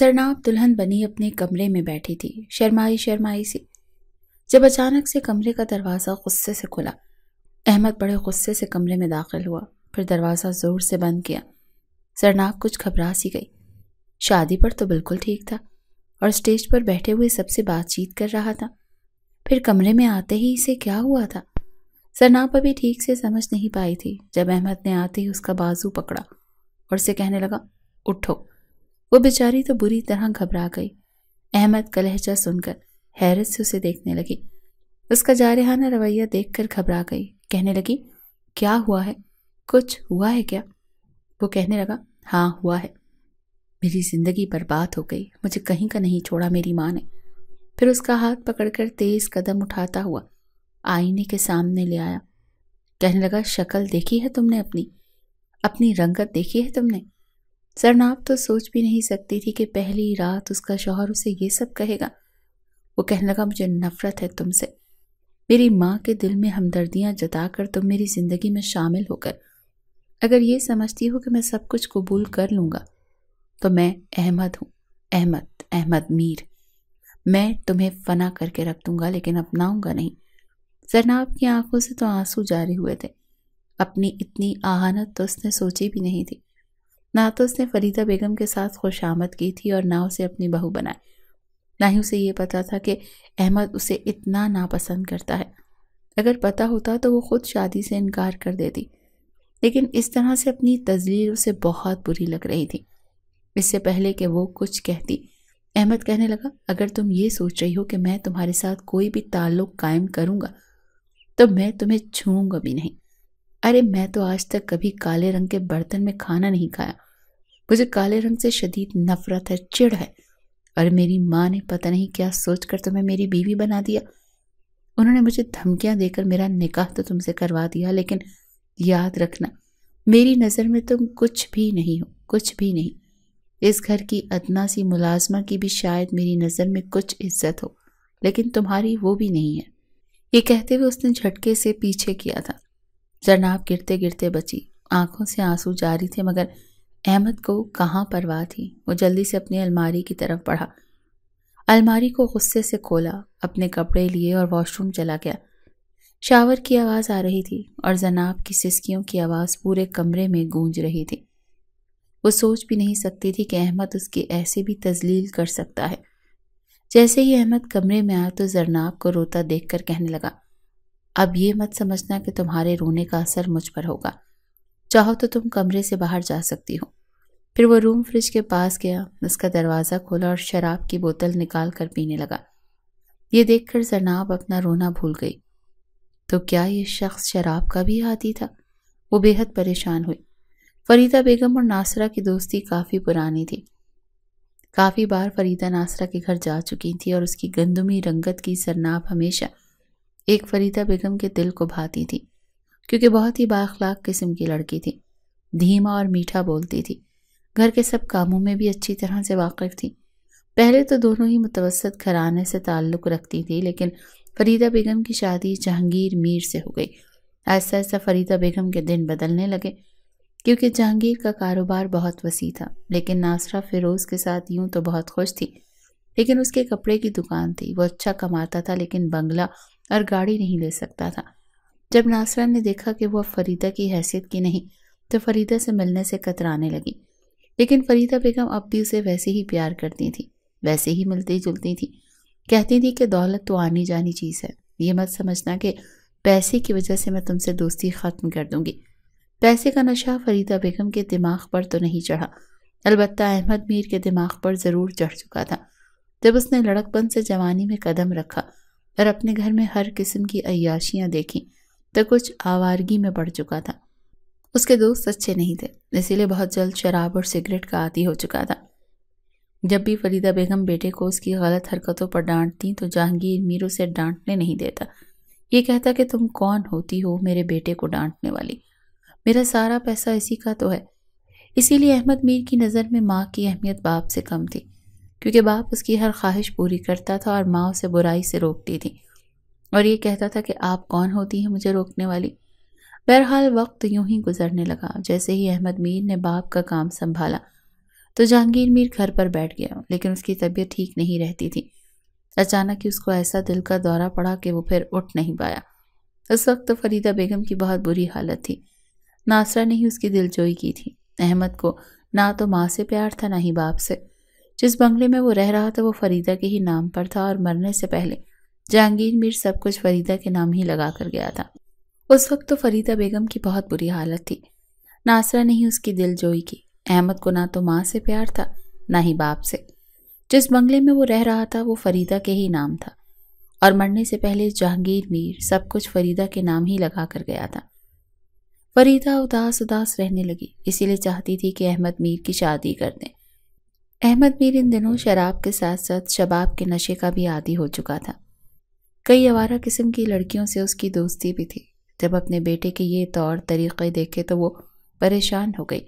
سرناب دلہن بنی اپنے کمرے میں بیٹھی تھی، شرمائی شرمائی سی، جب اچانک سے کمرے کا دروازہ غصے سے کھلا۔ احمد بڑے غصے سے کمرے میں داخل ہوا، پھر دروازہ زور سے بند کیا۔ سرناب کچھ گھبرا سی گئی۔ شادی پر تو بالکل ٹھیک تھا اور اسٹیج پر بیٹھے ہوئے سب سے بات چیت کر رہا تھا، پھر کمرے میں آتے ہی اسے کیا ہوا تھا؟ سرناب ابھی ٹھیک سے سمجھ نہیں پائی تھی جب احمد نے آتے ہی اس کا بازو پکڑا اور اسے کہنے لگا، اٹھو۔ وہ بیچاری تو بری طرح گھبرا گئی۔ احمد کا لہجہ سن کر حیرت سے اسے دیکھنے لگی۔ اس کا جارحانہ رویہ دیکھ کر گھبرا گئی، کہنے لگی، کیا ہوا ہے؟ کچھ ہوا ہے کیا؟ وہ کہنے لگا، ہاں ہوا ہے، میری زندگی برباد ہو گئی، مجھے کہیں کا نہیں چھوڑا میری ماں نے۔ پھر اس کا ہاتھ پکڑ کر تیز قدم اٹھاتا ہوا آئینے کے سامنے لے آیا، کہنے لگا، شکل دیکھی ہے تم نے اپنی رنگت دیکھی ہے تم نے؟ سرناب تو سوچ بھی نہیں سکتی تھی کہ پہلی رات اس کا شوہر اسے یہ سب کہے گا۔ وہ کہنے لگا، مجھے نفرت ہے تم سے، میری ماں کے دل میں ہمدردیاں جتا کر تم میری زندگی میں شامل ہو کر اگر یہ سمجھتی ہو کہ میں سب کچھ قبول کر لوں گا تو میں احمد ہوں، احمد میر، میں تمہیں فنا کر کے رکھ دوں گا لیکن اپناؤں گا نہیں۔ سرناب کی آنکھوں سے تو آنسو جاری ہوئے تھے۔ اپنی اتنی آہانت تو اس نے سوچی بھی نہیں تھی۔ نہ تو اس نے فریدہ بیگم کے ساتھ خوش آمد کی تھی اور نہ اسے اپنی بہو بنائے، نہ ہی اسے یہ پتا تھا کہ احمد اسے اتنا ناپسند کرتا ہے۔ اگر پتا ہوتا تو وہ خود شادی سے انکار کر دیتی، لیکن اس طرح سے اپنی تذلیل اسے بہت بری لگ رہی تھی۔ اس سے پہلے کہ وہ کچھ کہتی، احمد کہنے لگا، اگر تم یہ سوچ رہی ہو کہ میں تمہارے ساتھ کوئی بھی تعلق قائم کروں گا تو میں تمہیں چھوؤں گا بھی نہیں۔ ارے میں تو آج تک کبھی کالے رنگ کے برتن میں کھانا نہیں کھایا، مجھے کالے رنگ سے شدید نفرت ہے، چڑ ہے، اور میری ماں نے پتہ نہیں کیا سوچ کر تمہیں میری بیوی بنا دیا۔ انہوں نے مجھے دھمکیاں دے کر میرا نکاح تو تم سے کروا دیا، لیکن یاد رکھنا میری نظر میں تم کچھ بھی نہیں ہو، کچھ بھی نہیں۔ اس گھر کی ادنا سی ملازمہ کی بھی شاید میری نظر میں کچھ عزت ہو، لیکن تمہاری وہ بھی نہیں ہے۔ یہ کہتے ہوئے اس نے جھٹکے سے پیچھے کیا تھا۔ سرناب گرتے گرتے بچی، آنکھوں سے آنسو جاری تھے، مگر احمد کو کہاں پرواہ تھی۔ وہ جلدی سے اپنی الماری کی طرف بڑھا، الماری کو غصے سے کھولا، اپنے کپڑے لیے اور واش روم چلا گیا۔ شاور کی آواز آ رہی تھی اور زناب کی سسکیوں کی آواز پورے کمرے میں گونج رہی تھی۔ وہ سوچ بھی نہیں سکتی تھی کہ احمد اس کی ایسے بھی تذلیل کر سکتا ہے۔ جیسے ہی احمد کمرے میں آیا تو زرناب کو روتا دیکھ کر کہنے لگا، اب یہ مت سمجھنا کہ تمہارے رونے کا اثر مجھ پر ہوگا، چاہو تو تم کمرے سے باہر جا سکتی ہو۔ پھر وہ روم فریج کے پاس گیا، اس کا دروازہ کھولا اور شراب کی بوتل نکال کر پینے لگا۔ یہ دیکھ کر زرناب اپنا رونا بھول گئی۔ تو کیا یہ شخص شراب کا بھی عادی تھا؟ وہ بے حد پریشان ہوئی۔ فریدہ بیگم اور ناصرہ کی دوستی کافی پرانی تھی۔ کافی بار فریدہ ناصرہ کے گھر جا چکی تھی اور اس کی گندمی رنگت کی سرناب ہمیشہ ایک فریدہ بیگم کے دل کو بھاتی تھی، کیونکہ بہت ہی بااخلاق قسم کی لڑکی تھی، دھیما اور میٹھا بولتی تھی، گھر کے سب کاموں میں بھی اچھی طرح سے واقف تھی۔ پہلے تو دونوں ہی متوسط گھرانے سے تعلق رکھتی تھی، لیکن فریدہ بیگم کی شادی جہانگیر میر سے ہو گئی۔ ایسا ایسا فریدہ بیگم کے دن بدلنے لگے، کیونکہ جہانگیر کا کاروبار بہت وسیع تھا، لیکن ناصرہ فیروز کے ساتھ یوں تو بہت خوش تھی، لیکن اس کے کپڑے کی دکان تھی، وہ اچھا کماتا تھا لیکن بنگلہ اور گاڑی نہیں لے سکتا تھا۔ جب ناصرہ نے دیکھا کہ وہ فریدہ کی حیثیت کی نہیں تو فریدہ سے ملنے سے کترانے لگی، لیکن فریدہ بیگم اب بھی اسے ویسے ہی پیار کرتی تھی، ویسے ہی ملتی جلتی تھی، کہتی تھی کہ دولت تو آنی جانی چیز ہے، یہ مت سمجھنا کہ پیسے کی وجہ سے میں تم سے دوستی ختم کر دوں گی۔ پیسے کا نشہ فریدہ بیگم کے دماغ پر تو نہیں چڑھا، البتہ احمد میر کے دماغ پر ضرور چڑھ چکا تھا۔ جب اس نے لڑک پن سے جوانی میں قدم رکھا اور اپنے گھر میں ہر قسم کی عیاشیاں دیکھیں تو کچھ آوارگی میں پڑ چکا تھا۔ اس کے دوست اچھے نہیں تھے، اسی لیے بہت جلد شراب اور سگریٹ کا عادی ہو چکا تھا۔ جب بھی فریدہ بیگم بیٹے کو اس کی غلط حرکتوں پر ڈانٹتی تو جہانگیر میر اسے ڈانٹنے نہیں دیتا۔ یہ کہتا کہ تم کون ہوتی ہو میرے بیٹے کو ڈانٹنے والی، میرا سارا پیسہ اسی کا تو ہے۔ اسی لیے احمد میر کی نظر میں ماں کی اہمیت باپ سے کم تھی، کیونکہ باپ اس کی ہر خواہش پوری کرتا تھا اور ماں اسے برائی سے روکتی تھی، اور یہ کہتا تھا کہ آپ کون ہوتی ہیں مجھے روکنے والی۔ بہرحال وقت یوں ہی گزرنے لگا۔ جیسے ہی احمد میر نے باپ کا کام سنبھالا، تو جہانگیر میر گھر پر بیٹھ گیا، لیکن اس کی طبیعت ٹھیک نہیں رہتی تھی۔ اچانک ہی اس کو ایسا دل کا دورہ پڑا کہ وہ پھر اٹھ نہیں پایا۔ اس وقت تو فریدہ بیگم کی بہت بری حالت تھی۔ ناصرہ نے ہی اس کی دل جوئی کی تھی۔ احمد کو نہ تو ماں سے پیار تھا نہ ہی باپ سے۔ جس بنگلے میں وہ رہ رہا تھا وہ فریدہ کے ہی نام پر تھا، اور مرنے سے پہلے جہانگیر میر سب کچھ فریدہ کے نام ہی لگا کر گیا تھا۔ اس وقت تو فریدہ بیگم کی بہت بری حالت تھی۔ ناصرہ نے ہی اس کی دل جوئی کی۔ احمد کو نہ تو ماں سے پیار تھا نہ ہی باپ سے۔ جس بنگلے میں وہ رہ رہا تھا وہ فریدہ کے ہی نام تھا، اور مرنے سے پہلے جہانگیر میر سب کچھ فریدہ کے نام ہی لگا کر گیا تھا۔ فریدہ اداس رہنے لگی، اسی لیے چاہتی تھی کہ احمد میر کی شادی کر دیں۔ احمد میر ان دنوں شراب کے ساتھ ساتھ شباب کے نشے کا بھی عادی ہو چکا تھا۔ کئی آوارہ قسم کی لڑکیوں سے اس کی دوستی بھی تھی۔ جب اپنے بیٹے کے یہ طور طریقے دیکھے تو وہ پریشان ہو گئی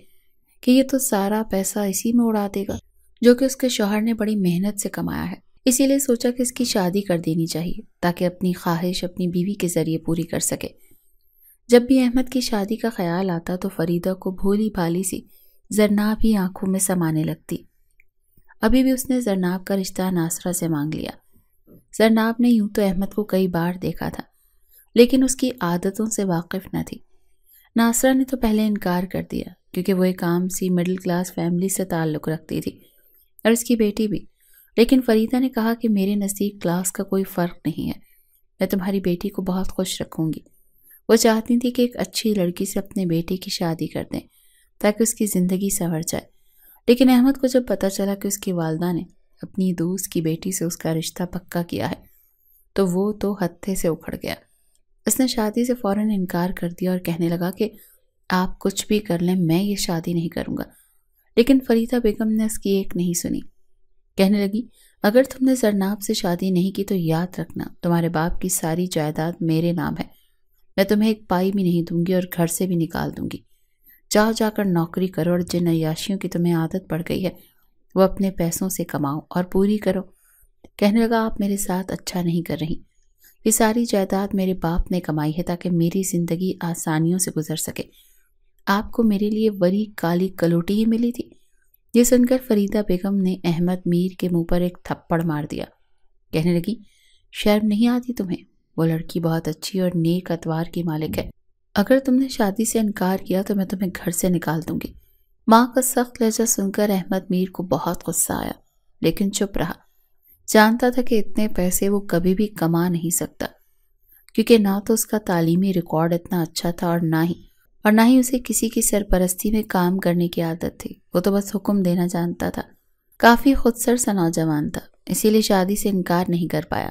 کہ یہ تو سارا پیسہ اسی میں اڑا دے گا جو کہ اس کے شوہر نے بڑی محنت سے کمایا ہے۔ اسی لیے سوچا کہ اس کی شادی کر دینی چاہیے تاکہ اپنی خواہش اپنی بیوی کے ذریعے پوری کر سکے۔ جب بھی احمد کی شادی کا خیال آتا تو فریدہ کو بھولی بھالی سی زرناب ہی آنکھوں میں سمانے لگتی۔ ابھی بھی اس نے زرناب کا رشتہ ناصرہ سے مانگ لیا۔ زرناب نے یوں تو احمد کو کئی بار دیکھا تھا، لیکن اس کی عادتوں سے واقف نہ تھی۔ ناصرہ نے تو پہلے انکار کر دیا کیونکہ وہ ایک عام سی مڈل کلاس فیملی سے تعلق رکھتی تھی، اور اس کی بیٹی بھی۔ لیکن فریدہ نے کہا کہ میرے نزدیک کلاس کا کوئی فرق نہیں ہے، میں تمہاری بیٹی کو بہت خوش رکھوں گی۔ وہ چاہتی تھی کہ ایک اچھی لڑکی سے اپنے بیٹے کی شادی کر دیں تاکہ اس کی زندگی سنور جائے۔ لیکن احمد کو جب پتہ چلا کہ اس کی والدہ نے اپنی دوست کی بیٹی سے اس کا رشتہ پکا کیا ہے تو وہ تو ہتھے سے اکھڑ گیا۔ اس نے شادی سے فوراً انکار کر دیا اور کہنے لگا کہ آپ کچھ بھی کر لیں میں یہ شادی نہیں کروں گا۔ لیکن فریدہ بیگم نے اس کی ایک نہیں سنی۔ کہنے لگی اگر تم نے زرناب سے شادی نہیں کی تو یاد رکھنا تمہارے باپ کی ساری جائیداد میرے نام ہے، میں تمہیں ایک پائی بھی نہیں دوں گی اور گھر سے بھی نکال دوں گی۔ جاؤ جا کر نوکری کرو اور جن عیاشیوں کی تمہیں عادت پڑ گئی ہے وہ اپنے پیسوں سے کماؤ اور پوری کرو۔ کہنے لگا آپ میرے ساتھ اچھا نہیں کر رہی، یہ ساری جائیداد میرے باپ نے کمائی ہے تاکہ میری زندگی آسانیوں سے گزر سکے۔ آپ کو میرے لیے وری کالی کلوٹی ہی ملی تھی۔ یہ سن کر فریدہ بیگم نے احمد میر کے منہ پر ایک تھپڑ مار دیا۔ کہنے لگی شرم نہیں آتی تمہیں؟ وہ لڑکی بہت اچھی اور نیک اتوار کی مالک ہے، اگر تم نے شادی سے انکار کیا تو میں تمہیں گھر سے نکال دوں گی۔ ماں کا سخت لہجہ سن کر احمد میر کو بہت غصہ آیا، لیکن چپ رہا۔ جانتا تھا کہ اتنے پیسے وہ کبھی بھی کما نہیں سکتا، کیونکہ نہ تو اس کا تعلیمی ریکارڈ اتنا اچھا تھا اور نہ ہی اسے کسی کی سرپرستی میں کام کرنے کی عادت تھی۔ وہ تو بس حکم دینا جانتا تھا۔ کافی خود سر سا نوجوان تھا، اسی لیے شادی سے انکار نہیں کر پایا۔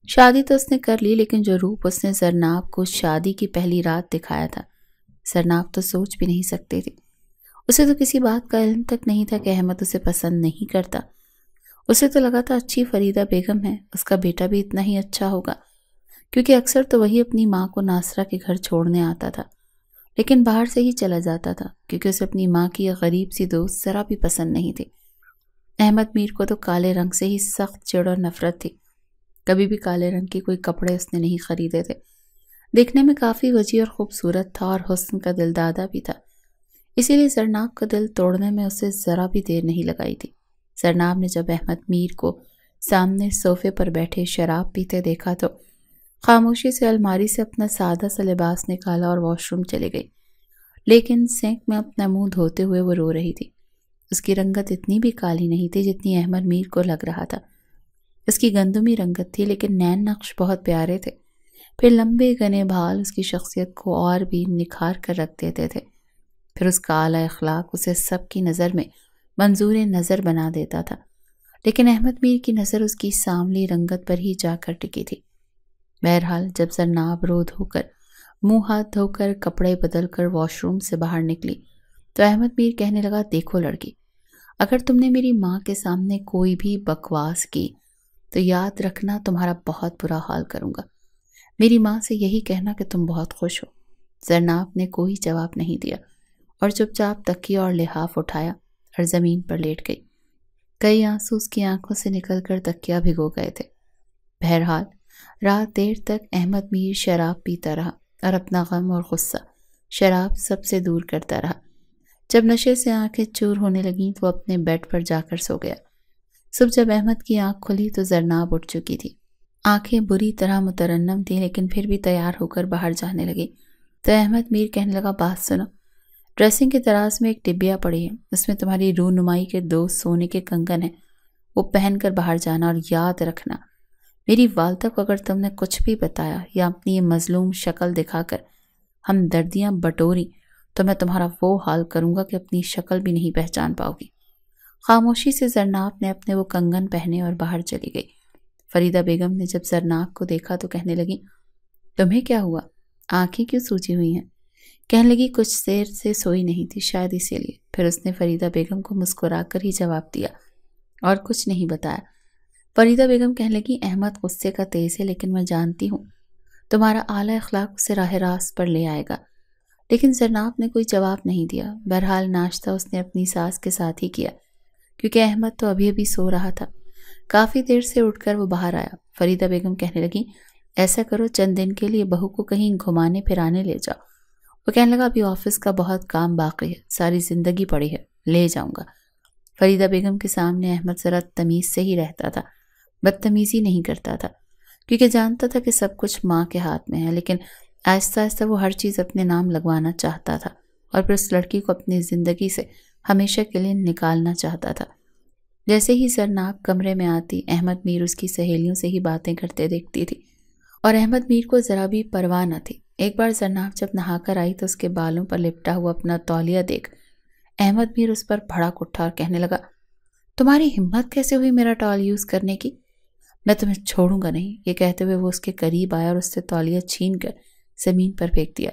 شادی تو اس نے کر لی، لیکن جو روپ اس نے زرناب کو شادی کی پہلی رات دکھایا تھا زرناب تو سوچ بھی نہیں سکتے تھے۔ اسے تو کسی بات کا علم تک نہیں تھا کہ احمد اسے پسند نہیں کرتا۔ اسے تو لگا تھا اچھی فریدہ بیگم ہے، اس کا بیٹا بھی اتنا ہی اچھا ہوگا، کیونکہ اکثر تو وہی اپنی ماں کو ناصرہ کے گھر چھوڑنے آتا تھا، لیکن باہر سے ہی چلا جاتا تھا کیونکہ اسے اپنی ماں کی ایک غریب سی دوست ذرا بھی پسند نہیں تھی۔ احمد میر کو تو کالے رنگ سے ہی سخت چڑ اور نفرت تھی۔ کبھی بھی کالے رنگ کے کوئی کپڑے اس نے نہیں خریدے تھے۔ دیکھنے میں کافی وجیح اور خوبصورت تھا اور حسن کا دل دادا بھی تھا، اسی لیے زرناب کا دل توڑنے میں اسے ذرا بھی دیر نہیں لگائی تھی۔ زرناب نے جب احمد میر کو سامنے صوفے پر بیٹھے شراب پیتے دیکھا تو خاموشی سے الماری سے اپنا سادہ سا لباس نکالا اور واش روم چلے گئی، لیکن سینک میں اپنا منہ دھوتے ہوئے وہ رو رہی تھی۔ اس کی رنگت اتنی بھی کالی نہیں تھی جتنی احمد میر کو لگ رہا تھا۔ اس کی گندمی رنگت تھی، لیکن نین نقش بہت پیارے تھے۔ پھر لمبے گھنے بال اس کی شخصیت کو اور بھی نکھار کر رکھ دیتے تھے۔ پھر اس کا اعلیٰ اخلاق اسے سب کی نظر میں منظور نظر بنا دیتا تھا، لیکن احمد میر کی نظر اس کی سانولی رنگت پر ہی جا کر ٹکی تھی۔ بہرحال جب زرناب رو دھو کر منہ ہاتھ دھو کر کپڑے بدل کر واش روم سے باہر نکلی تو احمد میر کہنے لگا دیکھو لڑکی، اگر تم نے میری ماں کے سامنے کوئی بھی بکواس کی تو یاد رکھنا تمہارا بہت برا حال کروں گا۔ میری ماں سے یہی کہنا کہ تم بہت خوش ہو۔ زرناب نے کوئی جواب نہیں دیا اور چپ چاپ تکیہ اور لحاف اٹھایا اور زمین پر لیٹ گئی۔ کئی آنسو اس کی آنکھوں سے نکل کر تکیہ بھگو گئے تھے۔ بہرحال رات دیر تک احمد میر شراب پیتا رہا اور اپنا غم اور غصہ شراب سب سے دور کرتا رہا۔ جب نشے سے آنکھیں چور ہونے لگیں تو وہ اپنے بیڈ پر جا کر سو گیا۔ صبح جب احمد کی آنکھ کھلی تو زرناب اٹھ چکی تھی۔ آنکھیں بری طرح مترنم تھیں لیکن پھر بھی تیار ہو کر باہر جانے لگی تو احمد میر کہنے لگا، بات سنو، ڈریسنگ کے دراز میں ایک ڈبیا پڑی ہے، اس میں تمہاری رونمائی کے 2 سونے کے کنگن ہیں، وہ پہن کر باہر جانا، اور یاد رکھنا میری والدہ کو اگر تم نے کچھ بھی بتایا یا اپنی یہ مظلوم شکل دکھا کر ہمدردیاں بٹوری تو میں تمہارا وہ حال کروں گا کہ اپنی شکل بھی نہیں پہچان پاؤ گی۔ خاموشی سے زرناب نے اپنے وہ کنگن پہنے اور باہر چلی گئی۔ فریدہ بیگم نے جب زرناب کو دیکھا تو کہنے لگی، تمہیں کیا ہوا؟ آنکھیں کیوں سوجی ہوئی ہیں؟ کہنے لگی، کچھ دیر سے سوئی نہیں تھی، شاید اسی لیے۔ پھر اس نے فریدہ بیگم کو مسکرا کر ہی جواب دیا اور کچھ نہیں بتایا۔ فریدہ بیگم کہنے لگی، احمد غصے کا تیز ہے لیکن میں جانتی ہوں تمہارا اعلیٰ اخلاق اسے راہ راست پر لے آئے گا۔ لیکن زرناب نے کوئی جواب نہیں دیا۔ بہرحال ناشتہ اس نے اپنی ساس کے ساتھ ہی کیا کیونکہ احمد تو ابھی سو رہا تھا۔ کافی دیر سے اٹھ کر وہ باہر آیا۔ فریدہ بیگم کہنے لگی، ایسا کرو چند دن کے لیے بہو کو کہیں گھمانے پھرانے لے جاؤ۔ وہ کہنے لگا، ابھی آفس کا بہت کام باقی ہے، ساری زندگی پڑی ہے، لے جاؤں گا۔ فریدہ بیگم کے سامنے احمد ذرا تمیز سے ہی رہتا تھا، بدتمیزی نہیں کرتا تھا کیونکہ جانتا تھا کہ سب کچھ ماں کے ہاتھ میں ہے، لیکن آہستہ آہستہ وہ ہر چیز اپنے نام لگوانا چاہتا تھا اور پھر اس لڑکی کو اپنی زندگی سے ہمیشہ کے لیے نکالنا چاہتا تھا۔ جیسے ہی زرناب کمرے میں آتی، احمد میر اس کی سہیلیوں سے ہی باتیں کرتے دیکھتی تھی اور احمد میر کو ذرا بھی پرواہ نہ تھی۔ ایک بار زرناب جب نہا کر آئی تو اس کے بالوں پر لپٹا ہوا اپنا تولیہ دیکھ احمد میر اس پر بھڑک اٹھا اور کہنے لگا، تمہاری ہمت کیسے ہوئی میرا ٹال یوز کرنے کی؟ میں تمہیں چھوڑوں گا نہیں۔ یہ کہتے ہوئے وہ اس کے قریب آیا اور اس سے تولیہ چھین کر زمین پر پھینک دیا۔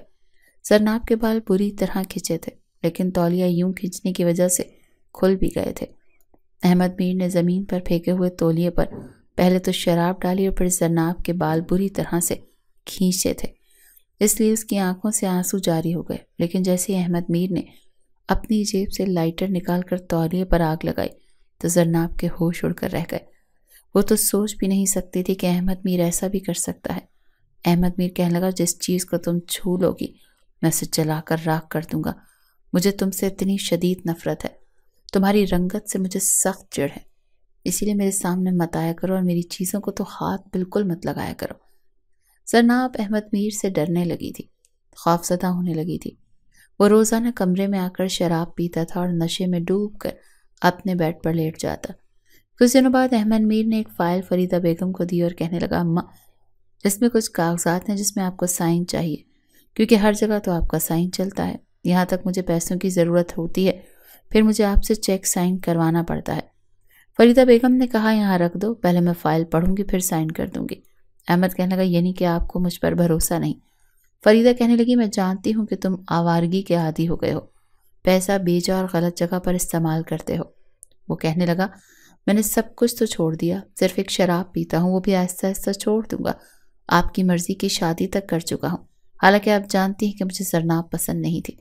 زرناب کے بال بری طرح کھچے تھے لیکن تولیہ یوں کھینچنے کی وجہ سے کھل بھی گئے تھے۔ احمد میر نے زمین پر پھینکے ہوئے تولیے پر پہلے تو شراب ڈالی اور پھر زرناب کے بال بری طرح سے کھینچے تھے، اس لیے اس کی آنکھوں سے آنسو جاری ہو گئے۔ لیکن جیسے احمد میر نے اپنی جیب سے لائٹر نکال کر تولیے پر آگ لگائی تو زرناب کے ہوش اڑ کر رہ گئے۔ وہ تو سوچ بھی نہیں سکتی تھی کہ احمد میر ایسا بھی کر سکتا ہے۔ احمد میر کہنے لگا، جس چیز کو تم چھو لو گی میں اسے جلا کر راکھ کر دوں گا۔ مجھے تم سے اتنی شدید نفرت ہے، تمہاری رنگت سے مجھے سخت چڑ ہے، اسی لیے میرے سامنے مت آیا کرو اور میری چیزوں کو تو ہاتھ بالکل مت لگایا کرو۔ زرناب احمد میر سے ڈرنے لگی تھی، خوفزدہ ہونے لگی تھی۔ وہ روزانہ کمرے میں آ کر شراب پیتا تھا اور نشے میں ڈوب کر اپنے بیڈ پر لیٹ جاتا۔ کچھ دنوں بعد احمد میر نے ایک فائل فریدہ بیگم کو دی اور کہنے لگا، اماں اس میں کچھ کاغذات ہیں جس میں آپ کو سائن چاہیے کیونکہ ہر جگہ تو آپ کا سائن چلتا ہے، یہاں تک مجھے پیسوں کی ضرورت ہوتی ہے پھر مجھے آپ سے چیک سائن کروانا پڑتا ہے۔ فریدہ بیگم نے کہا، یہاں رکھ دو، پہلے میں فائل پڑھوں گی پھر سائن کر دوں گی۔ احمد کہنے لگا، یعنی کہ آپ کو مجھ پر بھروسہ نہیں؟ فریدہ کہنے لگی، میں جانتی ہوں کہ تم آوارگی کے عادی ہو گئے ہو، پیسہ بیچا اور غلط جگہ پر استعمال کرتے ہو۔ وہ کہنے لگا، میں نے سب کچھ تو چھوڑ دیا، صرف ایک شراب پیتا ہوں، وہ بھی آہستہ آہستہ چھوڑ دوں گا۔ آپ کی مرضی کی شادی تک کر چکا ہوں، حالانکہ آپ جانتی ہیں کہ مجھے زرناب پسند نہیں تھی،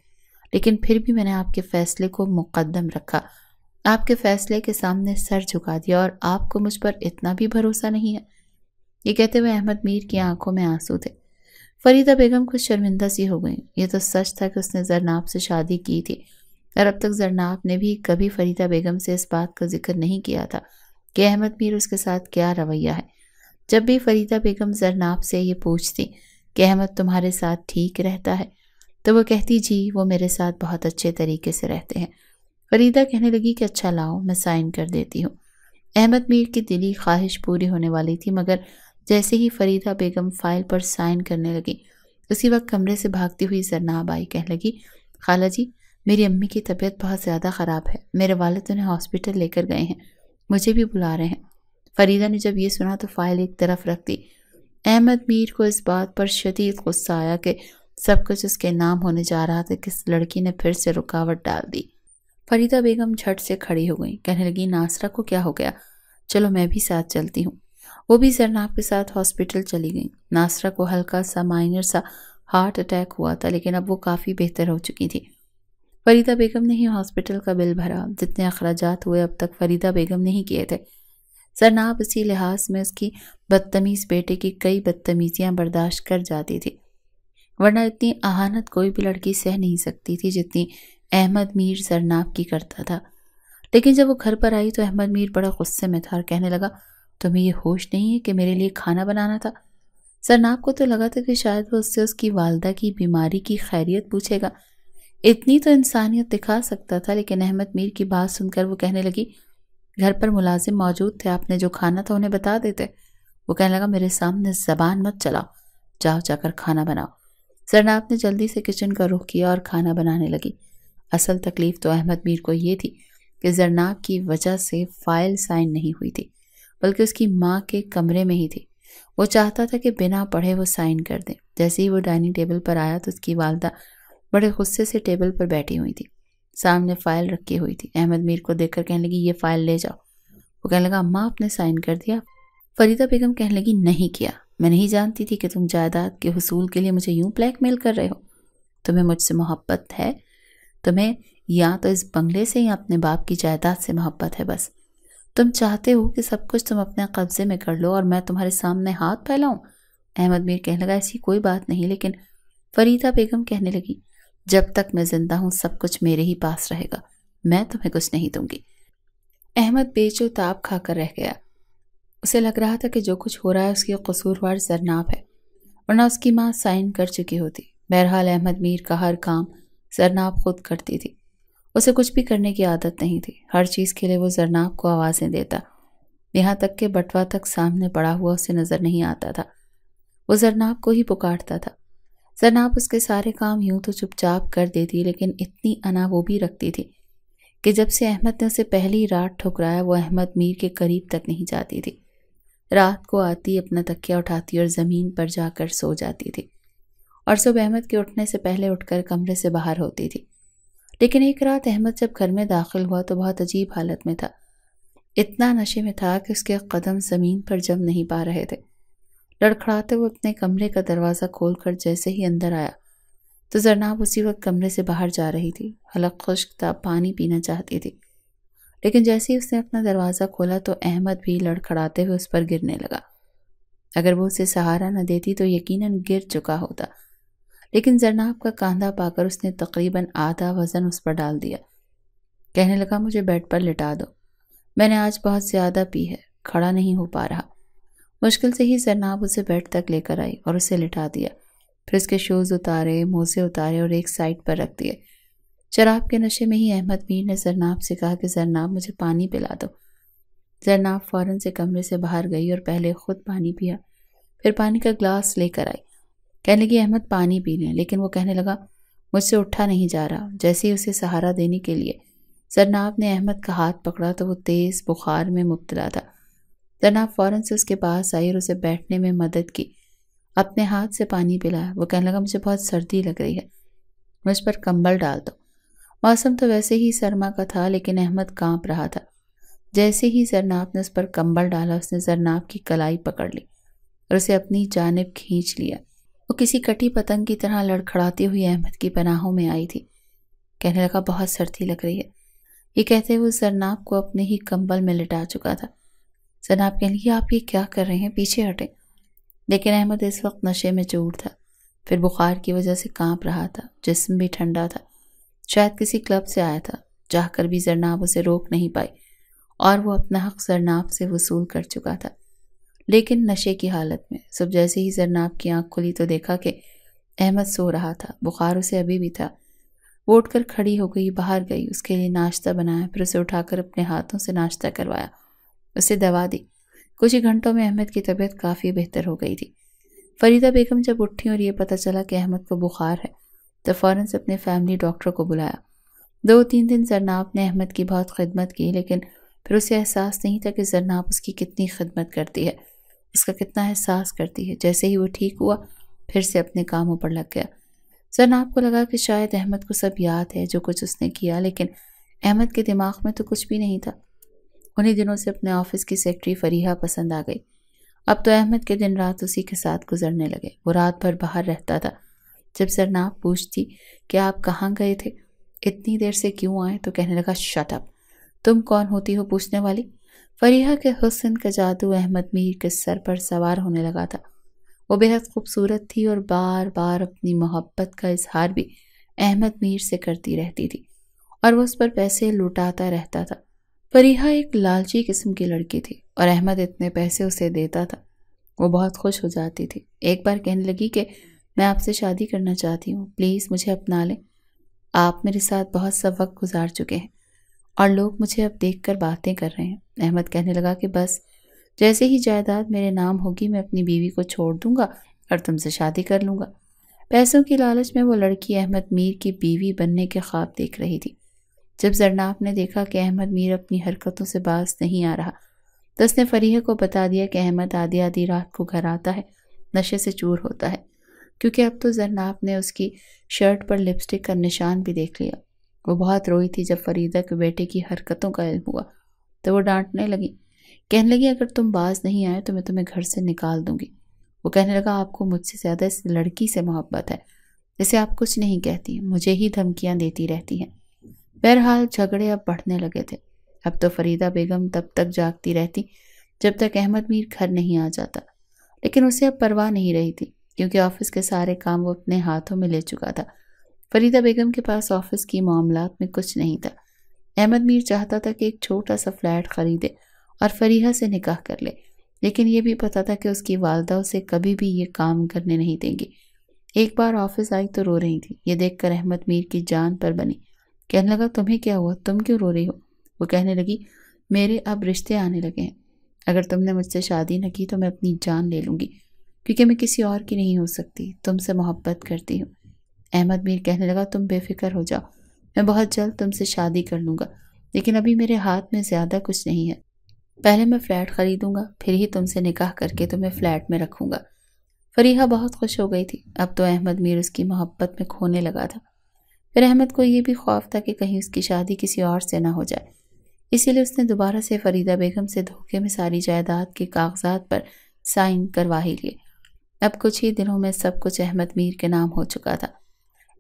لیکن پھر بھی میں نے آپ کے فیصلے کو مقدم رکھا، آپ کے فیصلے کے سامنے سر جھکا دیا، اور آپ کو مجھ پر اتنا بھی بھروسہ نہیں ہے؟ یہ کہتے ہوئے احمد میر کی آنکھوں میں آنسو تھے۔ فریدہ بیگم کچھ شرمندہ سی ہو گئیں۔ یہ تو سچ تھا کہ اس نے زرناب سے شادی کی تھی اور اب تک زرناب نے بھی کبھی فریدہ بیگم سے اس بات کا ذکر نہیں کیا تھا کہ احمد میر اس کے ساتھ کیا رویہ ہے۔ جب بھی فریدہ بیگم زرناب سے یہ پوچھتی کہ احمد تمہارے ساتھ ٹھیک رہتا ہے تو وہ کہتی، جی وہ میرے ساتھ بہت اچھے طریقے سے رہتے ہیں۔ فریدہ کہنے لگی کہ اچھا لاؤ میں سائن کر دیتی ہوں۔ احمد میر کی دلی خواہش پوری ہونے والی تھی، مگر جیسے ہی فریدہ بیگم فائل پر سائن کرنے لگی اسی وقت کمرے سے بھاگتی ہوئی زرناب آئی، کہنے لگی، خالہ جی میری امی کی طبیعت بہت زیادہ خراب ہے، میرے والد انہیں ہاسپٹل لے کر گئے ہیں، مجھے بھی بلا رہے ہیں۔ فریدہ نے جب یہ سنا تو فائل ایک طرف رکھ دی۔ احمد میر کو اس بات پر شدید غصہ آیا کہ سب کچھ اس کے نام ہونے جا رہا تھا کہ اس لڑکی نے پھر سے رکاوٹ ڈال دی۔ فریدہ بیگم جھٹ سے کھڑی ہو گئی، کہنے لگی، ناصرہ کو کیا ہو گیا؟ چلو میں بھی ساتھ چلتی ہوں۔ وہ بھی زرناب کے ساتھ ہاسپٹل چلی گئی۔ ناصرہ کو ہلکا سا مائنر سا ہارٹ اٹیک ہوا تھا لیکن اب وہ کافی بہتر ہو چکی تھی۔ فریدہ بیگم نے ہی ہاسپٹل کا بل بھرا، جتنے اخراجات ہوئے اب تک فریدہ بیگم نے ہی کیے تھے۔ زرناب اسی لحاظ میں اس کی بدتمیز بیٹے کی کئی بدتمیزیاں برداشت کر جاتی تھی، ورنہ اتنی اہانت کوئی بھی لڑکی سہ نہیں سکتی تھی جتنی احمد میر زرناب کی کرتا تھا، لیکن جب وہ گھر پر آئی تو احمد میر بڑا غصے میں تھا اور کہنے لگا تمہیں یہ ہوش نہیں ہے کہ میرے لیے کھانا بنانا تھا؟ زرناب کو تو لگا تھا کہ شاید وہ اس سے اس کی والدہ کی بیماری کی خیریت پوچھے گا، اتنی تو انسانیت دکھا سکتا تھا، لیکن احمد میر کی بات سن کر وہ کہنے لگی گھر پر ملازم موجود تھے، آپ نے جو کھانا تھا انہیں بتا دیتے۔ وہ کہنے لگا میرے سامنے زبان مت چلاؤ، جاؤ جا کر کھانا بناؤ۔ زرناب نے جلدی سے کچن کا رخ کیا اور کھانا بنانے لگی۔ اصل تکلیف تو احمد میر کو یہ تھی کہ زرناب کی وجہ سے فائل سائن نہیں ہوئی تھی، بلکہ اس کی ماں کے کمرے میں ہی تھی۔ وہ چاہتا تھا کہ بنا پڑھے وہ سائن کر دیں۔ جیسے ہی وہ ڈائننگ ٹیبل پر آیا تو اس کی والدہ بڑے غصے سے ٹیبل پر بیٹھی ہوئی تھی، سامنے فائل رکھی ہوئی تھی۔ احمد میر کو دیکھ کر کہنے لگی یہ فائل لے جاؤ۔ وہ کہنے لگا اماں آپ نے سائن کر دیا؟ فریدہ بیگم کہنے لگی نہیں کیا، میں نہیں جانتی تھی کہ تم جائیداد کے حصول کے لیے مجھے یوں بلیک میل کر رہے ہو۔ تمہیں مجھ سے محبت ہے، تمہیں یا تو اس بنگلے سے یا اپنے باپ کی جائیداد سے محبت ہے، بس تم چاہتے ہو کہ سب کچھ تم اپنے قبضے میں کر لو اور میں تمہارے سامنے ہاتھ پھیلاؤں۔ احمد میر کہنے لگا ایسی کوئی بات نہیں، لیکن فریدہ بیگم کہنے لگی جب تک میں زندہ ہوں سب کچھ میرے ہی پاس رہے گا، میں تمہیں کچھ نہیں دوں گی۔ احمد بیچو تاب کھا کر رہ گیا۔ اسے لگ رہا تھا کہ جو کچھ ہو رہا ہے اس کی قصوروار زرناب ہے، ورنہ اس کی ماں سائن کر چکی ہوتی۔ بہرحال احمد میر کا ہر کام زرناب خود کرتی تھی، اسے کچھ بھی کرنے کی عادت نہیں تھی۔ ہر چیز کے لیے وہ زرناب کو آوازیں دیتا، یہاں تک کہ بٹوا تک سامنے پڑا ہوا اسے نظر نہیں آتا تھا، وہ زرناب کو ہی پکارتا تھا۔ زرناب اس کے سارے کام یوں تو چپ چاپ کر دیتی، لیکن اتنی انا وہ بھی رکھتی تھی کہ جب سے احمد نے اسے پہلی رات ٹھکرایا وہ احمد میر کے قریب تک نہیں جاتی تھی۔ رات کو آتی، اپنا تکیہ اٹھاتی اور زمین پر جا کر سو جاتی تھی، اور صبح احمد کے اٹھنے سے پہلے اٹھ کر کمرے سے باہر ہوتی تھی۔ لیکن ایک رات احمد جب گھر میں داخل ہوا تو بہت عجیب حالت میں تھا، اتنا نشے میں تھا کہ اس کے قدم زمین پر جم نہیں پا رہے تھے۔ لڑکھڑاتے ہوئے اپنے کمرے کا دروازہ کھول کر جیسے ہی اندر آیا تو زرناب اسی وقت کمرے سے باہر جا رہی تھی، حلق خشک تھا، پانی پینا چاہتی تھی، لیکن جیسے ہی اس نے اپنا دروازہ کھولا تو احمد بھی لڑکھڑاتے ہوئے اس پر گرنے لگا۔ اگر وہ اسے سہارا نہ دیتی تو یقیناً گر چکا ہوتا، لیکن زرناب کا کاندھا پا کر اس نے تقریباً آدھا وزن اس پر ڈال دیا۔ کہنے لگا مجھے بیڈ پر لٹا دو، میں نے آج بہت زیادہ پی ہے، کھڑا نہیں ہو پا رہا۔ مشکل سے ہی زرناب اسے بیڈ تک لے کر آئی اور اسے لٹا دیا، پھر اس کے شوز اتارے، موزے اتارے اور ایک سائڈ پر رکھ دیے۔ شراب کے نشے میں ہی احمد میر نے زرناب سے کہا کہ زرناب مجھے پانی پلا دو۔ زرناب فوراً سے کمرے سے باہر گئی اور پہلے خود پانی پیا، پھر پانی کا گلاس لے کر آئی۔ کہنے لگی احمد پانی پی لیں، لیکن وہ کہنے لگا مجھ سے اٹھا نہیں جا رہا۔ جیسے ہی اسے سہارا دینے کے لیے زرناب نے احمد کا ہاتھ پکڑا تو وہ تیز بخار میں مبتلا تھا۔ زرناب فوراً سے اس کے پاس آئی اور اسے بیٹھنے میں مدد کی، اپنے ہاتھ سے پانی پلایا۔ وہ کہنے لگا مجھے بہت سردی لگ رہی ہے، مجھ پر کمبل ڈال دو۔ موسم تو ویسے ہی سرما کا تھا، لیکن احمد کانپ رہا تھا۔ جیسے ہی زرناب نے اس پر کمبل ڈالا اس نے زرناب کی کلائی پکڑ لی اور اسے اپنی جانب کھینچ لیا۔ وہ کسی کٹی پتنگ کی طرح لڑکھڑاتی ہوئی احمد کی پناہوں میں آئی تھی۔ کہنے لگا بہت سردی لگ رہی ہے، یہ کہتے ہوئے زرناب کو اپنے ہی کمبل میں لٹا چکا تھا۔ زرناب کہنے لگی آپ یہ کیا کر رہے ہیں، پیچھے ہٹیں۔ لیکن احمد اس وقت نشے میں چور تھا، پھر بخار کی وجہ سے کانپ رہا تھا، جسم بھی ٹھنڈا تھا، شاید کسی کلب سے آیا تھا۔ چاہ کر بھی زرناب اسے روک نہیں پائی اور وہ اپنا حق زرناب سے وصول کر چکا تھا، لیکن نشے کی حالت میں۔ صبح جیسے ہی زرناب کی آنکھ کھلی تو دیکھا کہ احمد سو رہا تھا، بخار اسے ابھی بھی تھا۔ وہ اٹھ کر کھڑی ہو گئی، باہر گئی، اس کے لیے ناشتہ بنایا، پھر اسے اٹھا کر اپنے ہاتھوں سے ناشتہ کروایا، اسے دوا دی۔ کچھ ہی گھنٹوں میں احمد کی طبیعت کافی بہتر ہو گئی تھی۔ فریدہ بیگم جب اٹھی اور یہ پتہ چلا کہ احمد کو بخار ہے تو فوراً سے اپنے فیملی ڈاکٹر کو بلایا۔ 2-3 دن زرناب نے احمد کی بہت خدمت کی، لیکن پھر اسے احساس نہیں تھا کہ زرناب اس کی کتنی خدمت کرتی ہے، اس کا کتنا احساس کرتی ہے۔ جیسے ہی وہ ٹھیک ہوا پھر سے اپنے کاموں پر لگ گیا۔ زرناب کو لگا کہ شاید احمد کو سب یاد ہے جو کچھ اس نے کیا، لیکن احمد کے دماغ میں تو کچھ بھی نہیں تھا۔ انہی دنوں سے اپنے آفس کی سیکرٹری فریحہ پسند آ گئی۔ اب تو احمد کے دن رات اسی کے ساتھ گزرنے لگے۔ وہ رات بھر باہر رہتا تھا۔ جب زرناب پوچھتی کہ آپ کہاں گئے تھے، اتنی دیر سے کیوں آئے، تو کہنے لگا شٹ اپ، تم کون ہوتی ہو پوچھنے والی۔ فریحہ کے حسن کا جادو احمد میر کے سر پر سوار ہونے لگا تھا۔ وہ بے حد خوبصورت تھی اور بار بار اپنی محبت کا اظہار بھی احمد میر سے کرتی رہتی تھی۔ اور وہ اس پر پیسے لوٹاتا رہتا تھا۔ فریحہ ایک لالچی قسم کی لڑکی تھی اور احمد اتنے پیسے اسے دیتا تھا، وہ بہت خوش ہو جاتی تھی۔ ایک بار کہنے لگی کہ میں آپ سے شادی کرنا چاہتی ہوں، پلیز مجھے اپنا لیں، آپ میرے ساتھ بہت سا وقت گزار چکے ہیں اور لوگ مجھے اب دیکھ کر باتیں کر رہے ہیں۔ احمد کہنے لگا کہ بس جیسے ہی جائیداد میرے نام ہوگی میں اپنی بیوی کو چھوڑ دوں گا اور تم سے شادی کر لوں گا۔ پیسوں کی لالچ میں وہ لڑکی احمد میر کی بیوی بننے کے خواب دیکھ رہی تھی۔ جب زرناب نے دیکھا کہ احمد میر اپنی حرکتوں سے باز نہیں آ رہا تو اس نے فریحہ کو بتا دیا کہ احمد آدھی آدھی رات کو گھر آتا ہے، نشے سے چور ہوتا ہے، کیونکہ اب تو زرناب نے اس کی شرٹ پر لپسٹک کا نشان بھی دیکھ لیا۔ وہ بہت روئی تھی۔ جب فریدہ کے بیٹے کی حرکتوں کا علم ہوا تو وہ ڈانٹنے لگی، کہنے لگی اگر تم باز نہیں آئے تو میں تمہیں گھر سے نکال دوں گی۔ وہ کہنے لگا آپ کو مجھ سے زیادہ اس لڑکی سے محبت ہے، جسے آپ کچھ نہیں کہتی، مجھے ہی دھمکیاں دیتی رہتی ہیں۔ بہرحال جھگڑے اب بڑھنے لگے تھے۔ اب تو فریدہ بیگم تب تک جاگتی رہتی جب تک احمد میر گھر نہیں آ جاتا، لیکن اسے اب پرواہ نہیں رہی تھی کیونکہ آفس کے سارے کام وہ اپنے ہاتھوں میں لے چکا تھا۔ فریدہ بیگم کے پاس آفس کی معاملات میں کچھ نہیں تھا۔ احمد میر چاہتا تھا کہ ایک چھوٹا سا فلیٹ خریدے اور فریحہ سے نکاح کر لے، لیکن یہ بھی پتا تھا کہ اس کی والدہ اسے کبھی بھی یہ کام کرنے نہیں دیں گی۔ ایک بار آفس آئی تو رو رہی تھی۔ یہ دیکھ کر احمد میر کی جان پر بنی، کہنے لگا تمہیں کیا ہوا، تم کیوں رو رہی ہو؟ وہ کہنے لگی میرے اب رشتے آنے لگے ہیں، اگر تم نے مجھ سے شادی نہ کی تو میں اپنی جان لے لوں گی، کیونکہ میں کسی اور کی نہیں ہو سکتی، تم سے محبت کرتی ہوں۔ احمد میر کہنے لگا تم بے فکر ہو جاؤ، میں بہت جلد تم سے شادی کر لوں گا، لیکن ابھی میرے ہاتھ میں زیادہ کچھ نہیں ہے، پہلے میں فلیٹ خریدوں گا، پھر ہی تم سے نکاح کر کے تمہیں فلیٹ میں رکھوں گا۔ فریحہ بہت خوش ہو گئی تھی، اب تو احمد میر اس کی محبت میں کھونے لگا تھا۔ پھر احمد کو یہ بھی خوف تھا کہ کہیں اس کی شادی کسی اور سے نہ ہو جائے، اسی لیے اس نے دوبارہ سے فریدہ بیگم سے دھوکے میں ساری جائیداد کے کاغذات پر سائن کروا ہی لیے۔ اب کچھ ہی دنوں میں سب کچھ احمد میر کے نام ہو چکا تھا۔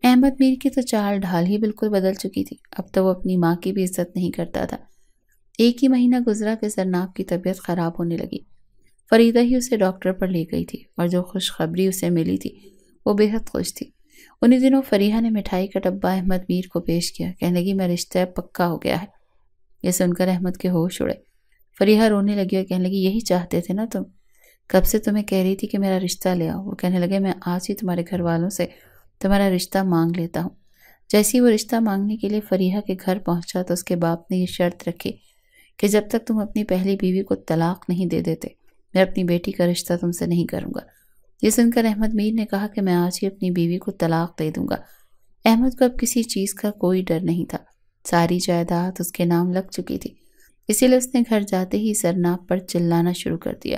احمد میر کی تو چال ڈھال ہی بالکل بدل چکی تھی، اب تو وہ اپنی ماں کی بھی عزت نہیں کرتا تھا۔ ایک ہی مہینہ گزرا کہ زرناب کی طبیعت خراب ہونے لگی۔ فریدہ ہی اسے ڈاکٹر پر لے گئی تھی اور جو خوشخبری اسے ملی تھی وہ بے حد خوش تھی۔ انہی دنوں فریحہ نے مٹھائی کا ڈبہ احمد میر کو پیش کیا، کہنے لگی میں رشتہ پکا ہو گیا ہے۔ یہ سن کر احمد کے ہوش اڑے۔ فریحہ رونے لگی اور کہنے لگی یہی چاہتے تھے نا تم، کب سے تمہیں کہہ رہی تھی کہ میرا رشتہ لے آؤ۔ وہ کہنے لگے میں آج ہی تمہارے گھر والوں سے تمہارا رشتہ مانگ لیتا ہوں۔ جیسی وہ رشتہ مانگنے کے لیے فریحہ کے گھر پہنچا تو اس کے باپ نے یہ شرط رکھی کہ جب تک تم اپنی پہلی بیوی کو طلاق نہیں دے دیتے میں اپنی بیٹی کا رشتہ تم سے نہیں کروں گا۔ یہ سن کر احمد میر نے کہا کہ میں آج ہی اپنی بیوی کو طلاق دے دوں گا۔ احمد کو اب کسی چیز کا کوئی ڈر نہیں تھا، ساری جائیداد اس کے نام لگ چکی تھی، اسی لیے اس نے گھر جاتے ہی زرناب پر چلانا شروع کر دیا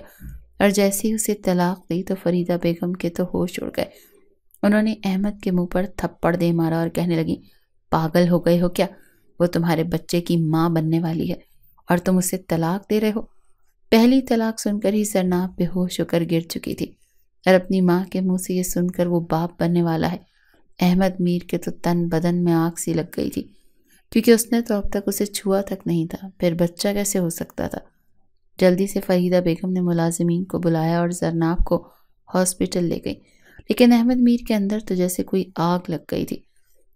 اور جیسے ہی اسے طلاق دی تو فریدہ بیگم کے تو ہوش اڑ گئے۔ انہوں نے احمد کے منہ پر تھپڑ دے مارا اور کہنے لگی پاگل ہو گئے ہو کیا، وہ تمہارے بچے کی ماں بننے والی ہے اور تم اسے طلاق دے رہے ہو۔ پہلی طلاق سن کر ہی زرناب بے ہوش ہو کر گر چکی تھی اور اپنی ماں کے منہ سے یہ سن کر وہ باپ بننے والا ہے، احمد میر کے تو تن بدن میں آگ سی لگ گئی تھی، کیونکہ اس نے تو اب تک اسے چھوا تک نہیں تھا، پھر بچہ کیسے ہو سکتا تھا۔ جلدی سے فریدہ بیگم نے ملازمین کو بلایا اور زرناب کو ہاسپٹل لے گئی، لیکن احمد میر کے اندر تو جیسے کوئی آگ لگ گئی تھی۔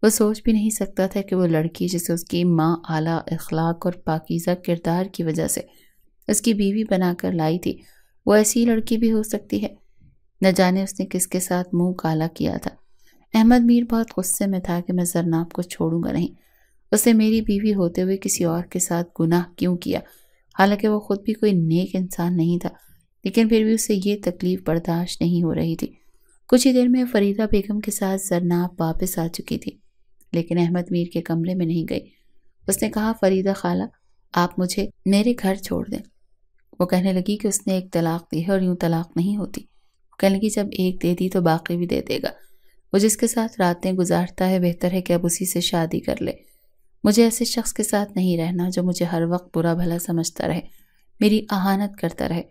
وہ سوچ بھی نہیں سکتا تھا کہ وہ لڑکی جسے اس کی ماں اعلیٰ اخلاق اور پاکیزہ کردار کی وجہ سے اس کی بیوی بنا کر لائی تھی، وہ ایسی لڑکی بھی ہو سکتی ہے۔ نہ جانے اس نے کس کے ساتھ منہ کالا کیا تھا۔ احمد میر بہت غصے میں تھا کہ میں زرناب کو چھوڑوں گا نہیں، اسے میری بیوی ہوتے ہوئے کسی اور کے ساتھ گناہ کیوں کیا، حالانکہ وہ خود بھی کوئی نیک انسان نہیں تھا، لیکن پھر بھی اسے یہ تکلیف برداشت نہیں ہو رہی تھی۔ کچھ ہی دیر میں فریدہ بیگم کے ساتھ زرناب واپس آ چکی تھی، لیکن احمد میر کے کمرے میں نہیں گئی۔ اس نے کہا فریدہ خالہ آپ مجھے میرے گھر چھوڑ دیں۔ وہ کہنے لگی کہ اس نے ایک طلاق دی ہے اور یوں طلاق نہیں ہوتی۔ وہ کہنے لگی جب ایک دے دی تو باقی بھی دے دے گا، وہ جس کے ساتھ راتیں گزارتا ہے بہتر ہے کہ اب اسی سے شادی کر لے۔ مجھے ایسے شخص کے ساتھ نہیں رہنا جو مجھے ہر وقت برا بھلا سمجھتا رہے، میری اہانت کرتا رہے۔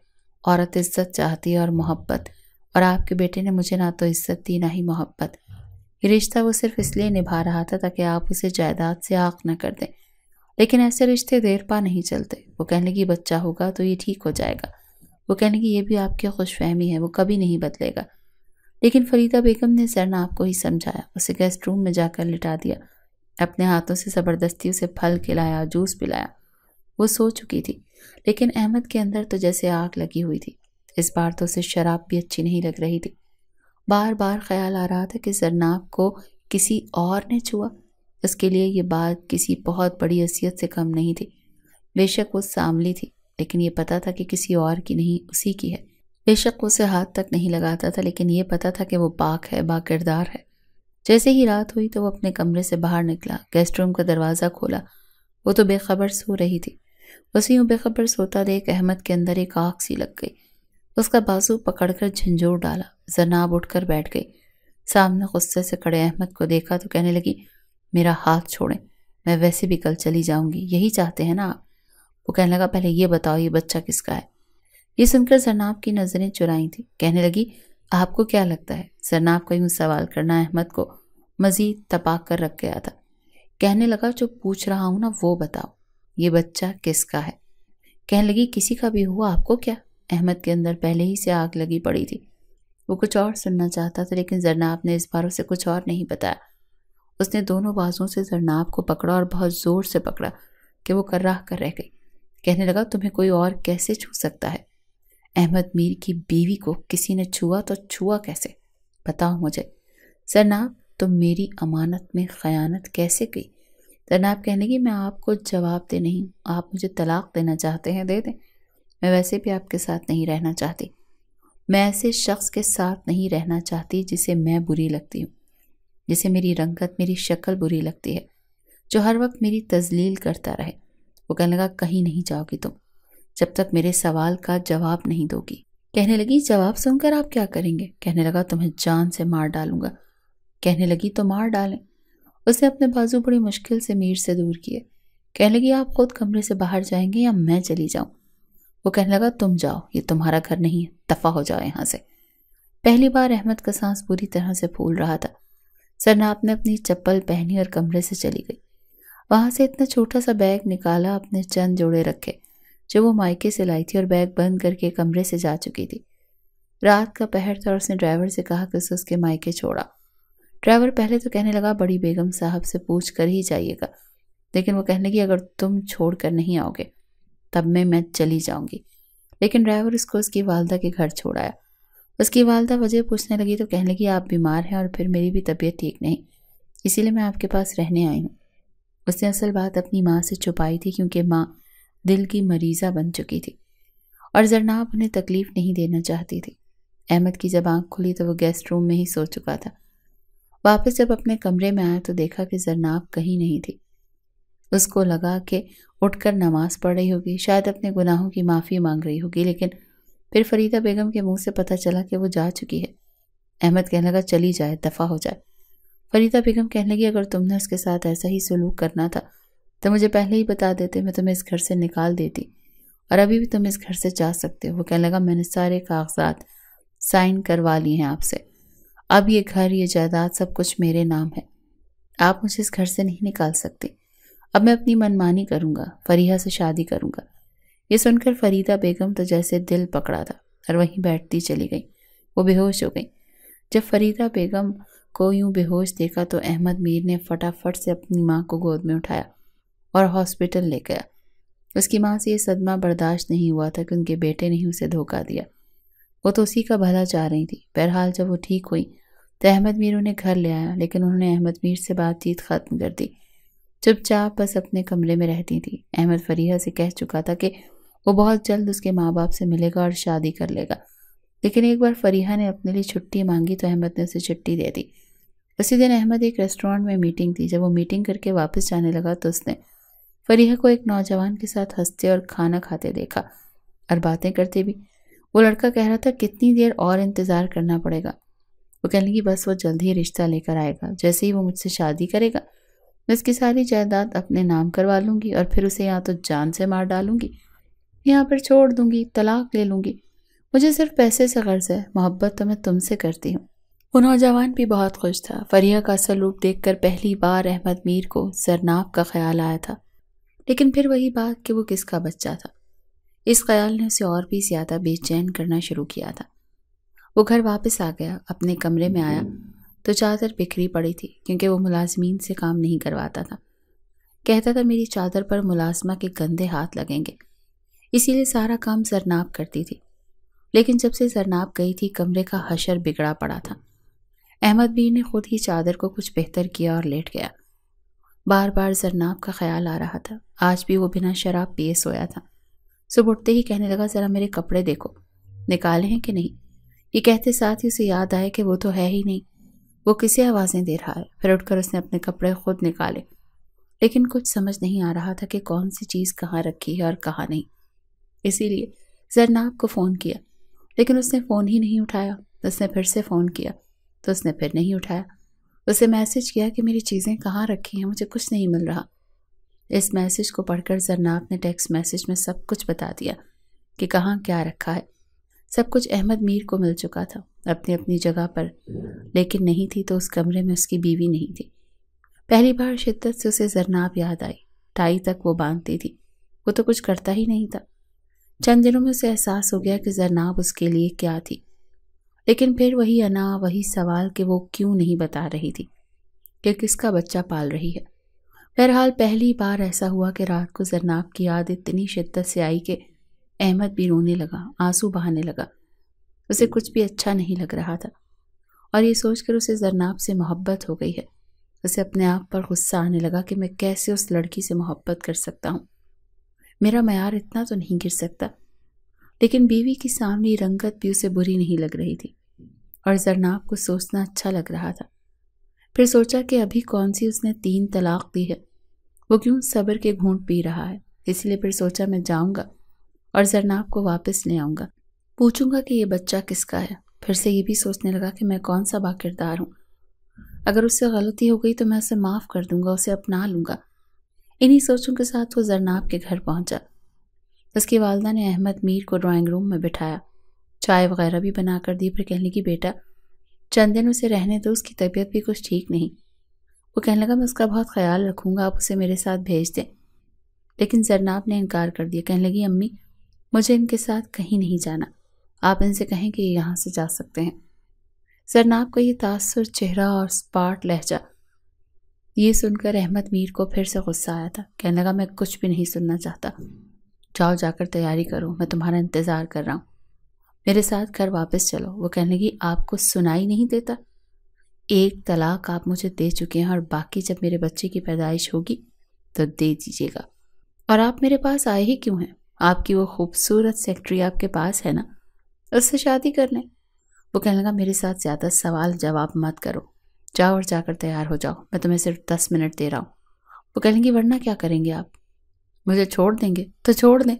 عورت عزت چاہتی ہے اور محبت، اور آپ کے بیٹے نے مجھے نہ تو عزت دی نہ ہی محبت۔ یہ رشتہ وہ صرف اس لیے نبھا رہا تھا تاکہ آپ اسے جائیداد سے عاق نہ کر دیں، لیکن ایسے رشتے دیر پا نہیں چلتے۔ وہ کہنے لگی بچہ ہوگا تو یہ ٹھیک ہو جائے گا۔ وہ کہنے لگی یہ بھی آپ کی خوش فہمی ہے، وہ کبھی نہیں بدلے گا۔ لیکن فریدہ بیگم نے زرناب کو ہی سمجھایا، اسے گیسٹ روم میں جا کر لٹا دیا اپنے ہاتھوں سے زبردستی اسے پھل کھلایا، جوس پلایا۔ وہ سو چکی تھی، لیکن احمد کے اندر تو جیسے آگ لگی ہوئی تھی۔ اس بار تو اسے شراب بھی اچھی نہیں لگ رہی تھی۔ بار بار خیال آ رہا تھا کہ زرناب کو کسی اور نے چھوا۔ اس کے لیے یہ بات کسی بہت بڑی اذیت سے کم نہیں تھی۔ بے شک وہ ساملی تھی، لیکن یہ پتا تھا کہ کسی اور کی نہیں، اسی کی ہے۔ بے شک وہ اسے ہاتھ تک نہیں لگاتا تھا، لیکن یہ پتا تھا کہ وہ پاک ہے، با کردار ہے۔ جیسے ہی رات ہوئی تو وہ اپنے کمرے سے باہر نکلا، گیسٹ روم کا دروازہ کھولا۔ وہ تو بے خبر سو رہی تھی۔ اسے یوں بے خبر سوتا دیکھ احمد کے اندر ایک آگ سی لگ گئی۔ اس کا بازو پکڑ کر جھنجھوڑ ڈالا۔ زرناب اٹھ کر بیٹھ گئی۔ سامنے غصے سے کھڑے احمد کو دیکھا تو کہنے لگی، میرا ہاتھ چھوڑیں، میں ویسے بھی کل چلی جاؤں گی، یہی چاہتے ہیں نا آپ؟ وہ کہنے لگا، پہلے یہ بتاؤ یہ بچہ کس کا ہے؟ یہ سن کر زرناب کی نظریں چرائی تھی۔ کہنے لگی، آپ کو کیا لگتا ہے؟ زرناب کا یوں سوال کرنا احمد کو مزید تپا کر رکھ گیا تھا۔ کہنے لگا، جو پوچھ رہا ہوں نا وہ بتاؤ، یہ بچہ کس کا ہے؟ کہنے لگی، کسی کا بھی ہوا آپ کو کیا؟ احمد کے اندر پہلے ہی سے آگ لگی پڑی تھی۔ وہ کچھ اور سننا چاہتا تھا، لیکن زرناب نے اس بار اسے کچھ اور نہیں بتایا۔ اس نے دونوں بازوں سے زرناب کو پکڑا اور بہت زور سے پکڑا کہ وہ کرراہ کر رہ گئی۔ کہنے لگا، تمہیں کوئی اور کیسے چھو سکتا ہے؟ احمد میر کی بیوی کو کسی نے چھوا تو چھوا کیسے؟ بتاؤ مجھے۔ زرناب، تم میری امانت میں خیانت کیسے کی؟ زرناب کہنے لگی، میں آپ کو جواب دے نہیں، آپ مجھے طلاق دینا چاہتے ہیں دے دیں، میں ویسے بھی آپ کے ساتھ نہیں رہنا چاہتی۔ میں ایسے شخص کے ساتھ نہیں رہنا چاہتی جسے میں بری لگتی ہوں، جسے میری رنگت، میری شکل بری لگتی ہے، جو ہر وقت میری تذلیل کرتا رہے۔ وہ کہنے لگا، کہیں نہیں جاؤ گی تم جب تک میرے سوال کا جواب نہیں دو گی۔ کہنے لگی، جواب سن کر آپ کیا کریں گے؟ کہنے لگا، تمہیں جان سے مار ڈالوں گا۔ کہنے لگی، تو مار ڈالیں۔ اس نے اپنے بازو بڑی مشکل سے میر سے دور کیے۔ کہنے لگی، آپ خود کمرے سے باہر جائیں گے یا میں چلی جاؤں؟ وہ کہنے لگا، تم جاؤ، یہ تمہارا گھر نہیں ہے، دفع ہو جاؤ یہاں سے۔ پہلی بار احمد کا سانس پوری طرح سے پھول رہا تھا۔ زرناب نے اپنی چپل پہنی اور کمرے سے چلی گئی۔ وہاں سے اتنا چھوٹا سا بیگ نکالا، اپنے چند جوڑے رکھے جو وہ مائکے سے لائی تھی، اور بیگ بند کر کے کمرے سے جا چکی تھی۔ رات کا پہر تھا اور اس نے ڈرائیور سے کہا کہ اسے اس کے مائکے چھوڑا۔ ڈرائیور پہلے تو کہنے لگا، بڑی بیگم صاحب سے پوچھ کر ہی جائیے گا، لیکن وہ کہنے لگی، اگر تم چھوڑ کر نہیں آؤ گے تب میں چلی جاؤں گی۔ لیکن ڈرائیور اس کو اس کی والدہ کے گھر چھوڑایا۔ اس کی والدہ وجہ پوچھنے لگی تو کہنے لگی، آپ بیمار ہیں اور پھر میری بھی طبیعت ٹھیک نہیں، اسی لیے میں آپ کے پاس رہنے آئی ہوں۔ اس نے اصل بات اپنی ماں سے چھپائی تھی، کیونکہ ماں دل کی مریضہ بن چکی تھی اور زرناب انہیں تکلیف نہیں دینا چاہتی تھی۔ احمد کی جب آنکھ کھلی تو وہ گیسٹ روم میں ہی سو چکا تھا۔ واپس جب اپنے کمرے میں آیا تو دیکھا کہ زرناب کہیں نہیں تھی۔ اس کو لگا کہ اٹھ کر نماز پڑھ رہی ہوگی، شاید اپنے گناہوں کی معافی مانگ رہی ہوگی، لیکن پھر فریدہ بیگم کے منہ سے پتہ چلا کہ وہ جا چکی ہے۔ احمد کہنے لگا، چلی جائے، دفع ہو جائے۔ فریدہ بیگم کہنے لگی، اگر تم نے اس کے ساتھ ایسا ہی سلوک کرنا تھا تو مجھے پہلے ہی بتا دیتے، میں تمہیں اس گھر سے نکال دیتی، اور ابھی بھی تم اس گھر سے جا سکتے ہو۔ وہ کہنے لگا، میں نے سارے کاغذات سائن کروا لیے ہیں آپ سے، اب یہ گھر، یہ جائیداد، سب کچھ میرے نام ہے، آپ مجھے اس گھر سے نہیں نکال سکتے۔ اب میں اپنی منمانی کروں گا، فریحہ سے شادی کروں گا۔ یہ سن کر فریدہ بیگم تو جیسے دل پکڑا تھا اور وہیں بیٹھتی چلی گئی۔ وہ بے ہوش ہو گئی۔ جب فریدہ بیگم کو یوں بے ہوش دیکھا تو احمد میر نے فٹافٹ سے اپنی ماں کو گود میں اٹھایا اور ہاسپٹل لے گیا۔ اس کی ماں سے یہ صدمہ برداشت نہیں ہوا تھا کہ ان کے بیٹے نے اسے دھوکہ دیا۔ وہ تو اسی کا بھلا چاہ رہی تھی۔ بہرحال جب وہ ٹھیک ہوئی تو احمد میر انہیں گھر لے آیا، لیکن انہوں نے احمد میر سے بات چیت ختم کر دی۔ چپ چاپ بس اپنے کمرے میں رہتی تھی۔ احمد فریحہ سے کہہ چکا تھا کہ وہ بہت جلد اس کے ماں باپ سے ملے گا اور شادی کر لے گا، لیکن ایک بار فریحہ نے اپنے لیے چھٹی مانگی تو احمد نے اسے چھٹی دے دی۔ اسی دن احمد ایک ریسٹورانٹ میں میٹنگ تھی۔ جب وہ میٹنگ کر کے واپس جانے لگا تو اس نے فریحہ کو ایک نوجوان کے ساتھ ہنستے اور کھانا کھاتے دیکھا اور باتیں کرتے بھی۔ وہ لڑکا کہہ رہا تھا، کتنی دیر اور انتظار کرنا پڑے گا؟ وہ کہنے لگی، بس وہ جلد ہی رشتہ لے کر آئے گا، جیسے ہی وہ مجھ سے شادی کرے گا میں اس کی ساری جائیداد اپنے نام کروا لوں گی اور پھر اسے یا تو جان سے مار ڈالوں گی یا پھر چھوڑ دوں گی، طلاق لے لوں گی۔ مجھے صرف پیسے سے غرض ہے، محبت تو میں تم سے کرتی ہوں۔ وہ نوجوان بھی بہت خوش تھا۔ فریحہ کا سلوک دیکھ کر پہلی بار احمد میر کو زرناب کا خیال آیا تھا، لیکن پھر وہی بات کہ وہ کس کا بچہ تھا، اس خیال نے اسے اور بھی زیادہ بے چین کرنا شروع کیا تھا۔ وہ گھر واپس آ گیا، اپنے کمرے میں آیا تو چادر بکھری پڑی تھی کیونکہ وہ ملازمین سے کام نہیں کرواتا تھا۔ کہتا تھا میری چادر پر ملازمہ کے گندے ہاتھ لگیں گے، اسی لیے سارا کام زرناب کرتی تھی۔ لیکن جب سے زرناب گئی تھی کمرے کا حشر بگڑا پڑا تھا۔ احمد میر نے خود ہی چادر کو کچھ بہتر کیا اور لیٹ گیا۔ بار بار زرناب کا خیال آ رہا تھا۔ آج بھی وہ بنا شراب پیے سویا تھا۔ صبح اٹھتے ہی کہنے لگا ذرا میرے کپڑے دیکھو، نکالے ہیں کہ نہیں۔ یہ کہتے ساتھ ہی اسے یاد آئے کہ وہ تو ہے ہی نہیں، وہ کسے آوازیں دے رہا ہے۔ پھر اٹھ کر اس نے اپنے کپڑے خود نکالے، لیکن کچھ سمجھ نہیں آ رہا تھا کہ کون سی چیز کہاں رکھی ہے اور کہاں نہیں۔ اسی لیے زرناب کو فون کیا، لیکن اس نے فون ہی نہیں اٹھایا۔ اس نے پھر سے فون کیا تو اس نے پھر نہیں اٹھایا۔ اسے میسج کیا کہ میری چیزیں کہاں رکھی ہیں، مجھے کچھ نہیں مل رہا۔ اس میسج کو پڑھ کر زرناب نے ٹیکسٹ میسج میں سب کچھ بتا دیا کہ کہاں کیا رکھا ہے۔ سب کچھ احمد میر کو مل چکا تھا اپنی اپنی جگہ پر، لیکن نہیں تھی تو اس کمرے میں اس کی بیوی نہیں تھی۔ پہلی بار شدت سے اسے زرناب یاد آئی۔ ٹائی تک وہ باندھتی تھی، وہ تو کچھ کرتا ہی نہیں تھا۔ چند دنوں میں اسے احساس ہو گیا کہ زرناب اس کے لیے کیا تھی، لیکن پھر وہی انا، وہی سوال کہ وہ کیوں نہیں بتا رہی تھی کہ کس کا بچہ پال رہی ہے۔ بہرحال پہلی بار ایسا ہوا کہ رات کو زرناب کی یاد اتنی شدت سے آئی کہ احمد بھی رونے لگا، آنسو بہانے لگا۔ اسے کچھ بھی اچھا نہیں لگ رہا تھا، اور یہ سوچ کر اسے زرناب سے محبت ہو گئی ہے۔ اسے اپنے آپ پر غصہ آنے لگا کہ میں کیسے اس لڑکی سے محبت کر سکتا ہوں، میرا معیار اتنا تو نہیں گر سکتا۔ لیکن بیوی کی سامنے رنگت بھی اسے بری نہیں لگ رہی تھی، اور زرناب کو سوچنا اچھا لگ رہا تھا۔ پھر سوچا کہ ابھی کون سی اس نے 3 طلاق دی ہے، وہ کیوں صبر کے گھونٹ پی رہا ہے۔ اس لیے پھر سوچا میں جاؤں گا اور زرناب کو واپس لے آؤں گا، پوچھوں گا کہ یہ بچہ کس کا ہے۔ پھر سے یہ بھی سوچنے لگا کہ میں کون سا باکردار ہوں، اگر اس سے غلطی ہو گئی تو میں اسے معاف کر دوں گا، اسے اپنا لوں گا۔ انہی سوچوں کے ساتھ وہ زرناب کے گھر پہنچا۔ اس کی والدہ نے احمد میر کو ڈرائنگ روم میں بٹھایا، چائے وغیرہ بھی بنا کر دی۔ پھر کہنے لگی بیٹا چند دن اسے رہنے دو، اس کی طبیعت بھی کچھ ٹھیک نہیں۔ وہ کہنے لگا میں اس کا بہت خیال رکھوں گا، آپ اسے میرے ساتھ بھیج دیں۔ لیکن زرناب نے انکار کر دیا، کہنے لگی امی مجھے ان کے ساتھ کہیں نہیں جانا، آپ ان سے کہیں کہ یہ یہاں سے جا سکتے ہیں۔ زرناب کا یہ تاثر چہرہ اور سپاٹ لہجہ یہ سن کر احمد میر کو پھر سے غصہ آیا تھا۔ کہنے لگا میں کچھ بھی نہیں سننا چاہتا، جاؤ جا کر تیاری کرو، میں تمہارا انتظار کر رہا ہوں، میرے ساتھ گھر واپس چلو۔ وہ کہنے لگی آپ کو سنائی نہیں دیتا؟ 1 طلاق آپ مجھے دے چکے ہیں، اور باقی جب میرے بچے کی پیدائش ہوگی تو دے دیجیے گا۔ اور آپ میرے پاس آئے ہی کیوں ہیں؟ آپ کی وہ خوبصورت سیکرٹری آپ کے پاس ہے نا، اس سے شادی کر لیں۔ وہ کہنے لگا میرے ساتھ زیادہ سوال جواب مت کرو، جاؤ اور جا کر تیار ہو جاؤ، میں تمہیں صرف 10 منٹ دے رہا ہوں۔ وہ کہیں گی ورنہ کیا کریں گے آپ؟ مجھے چھوڑ دیں گے تو چھوڑ دیں،